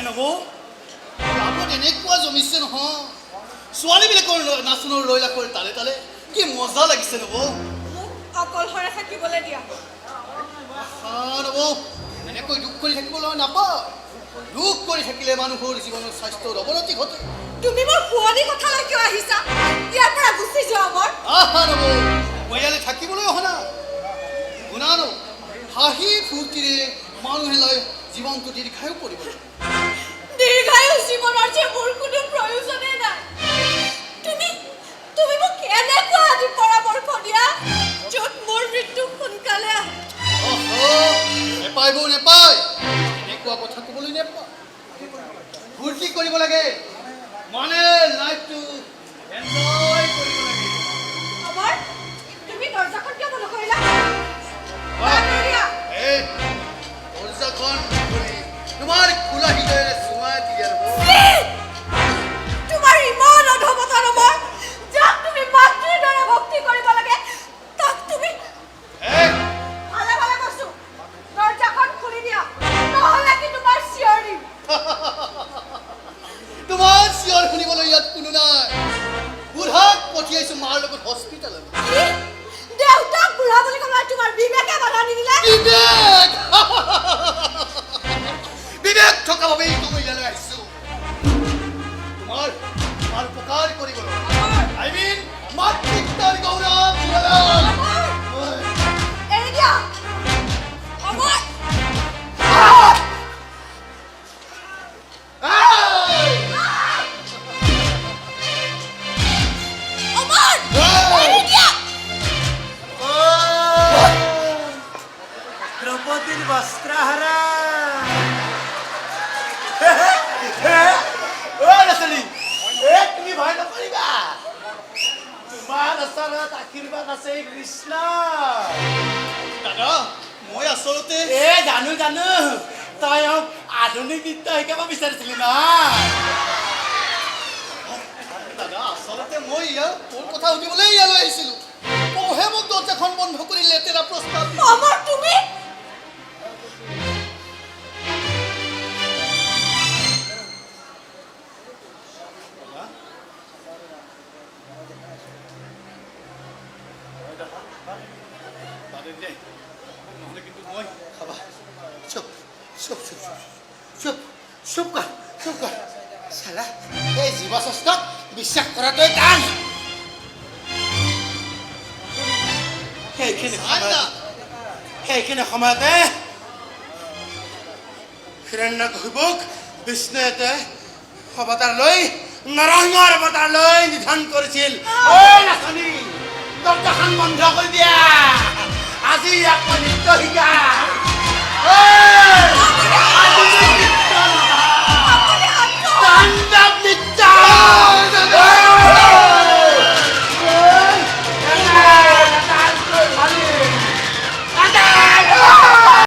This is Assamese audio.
নবৌ লাভত এনেকুৱা জমিছে নহয় ছোৱালীবিলাকৰ নাচনৰ লৈলা কৰি তালে তালে কি মজা লাগিছে নবৌ মোক অকলশৰে থাকিবলৈ দিয়া নবৌ এনেকৈ দুখ কৰি থাকিবলৈ নাপায় দুখ কৰি থাকিলে মানুহৰ জীৱনৰ স্বাস্থ্যৰ অৱনতি ঘটে তুমি মোৰ শুৱনি কথালৈ কিয় আহিছা ইয়াৰ পৰা গুচি যোৱা মোৰ নবৌ মই ইয়ালৈ থাকিবলৈ অহা নাই শুনা নবৌ হাঁহি ফূৰ্তিৰে মানুহে লৈ জীৱনটো দীৰ্ঘায়ু কৰিব দীৰ্ঘায়ু জীৱনৰ যে মোৰ কোনো প্ৰয়োজনেই নাই তুমি মোক এনেকুৱা আদি পৰামৰ্শ দিয়া য'ত মোৰ মৃত্যু সোনকালে নেপায় বৌ নেপায় এনেকুৱা কথা ক'বলৈ নেপায় ফূৰ্তি কৰিব লাগে মানে লাইফটো এনজয় কৰিব লাগে আমাৰ তুমি দৰ্জাখন কিয় বন্ধ কৰিলা দৰ্জাখন তোমাৰ খোলা হৃদয়েৰে চুমাই দিয়া তোমাৰ ইমান অধমতা নম্বৰ যাক তুমি মাতৃৰ দৰে ভক্তি কৰিব লাগে তাক তুমি ভালে ভালে কৈছো দৰ্জাখন খুলি দিয়া নহ'লে কি তোমাৰ চিঞৰ দিম তোমাৰ চিঞৰ শুনিবলৈ ইয়াত কোনো নাই বুঢ়াক পঠিয়াইছো মাৰ লগত হস্পিটেললৈ দেউতাক বুঢ়া বুলি ক'লে তোমাৰ বিবেকে বাধা নিদিলে বিবেক থকা বাবেই তুমি ইয়ালৈ আহিছো তোমাৰ উপকাৰ কৰিবলৈ I mean মাতৃত্বৰ গৌৰৱ এৰি দিয়া অমৰ দ্ৰৌপদীৰ বস্ত্ৰহাৰা তুমি ভয় নকৰিবা তোমাৰ ওচৰত আশীৰ্বাদ আছে কৃষ্ণ দাদা মই আচলতে জানো তই আধুনিক নৃত্য শিকাব বিচাৰিছিলি ন দাদা আচলতে মই তোৰ কথা সুধিবলৈ ইয়ালৈ আহিছিলো পঢ়ে মোক দৰ্জাখন বন্ধ কৰি লেতেৰা প্ৰস্তাৱ অমৰ তুমি এই জীৱাস্বাস্থ্যক বিশ্বাস কৰাটোৱে টান সেইখিনি সময়তে হিৰণ্যকশিপুক বিষ্ণুৱে অৱতাৰ লৈ নৰসিংহৰ অৱতাৰ লৈ নিধন কৰিছিল নাচনী দৰ্জাখন বন্ধ কৰি দিয়া আজি ইয়াক মই নৃত্য শিকা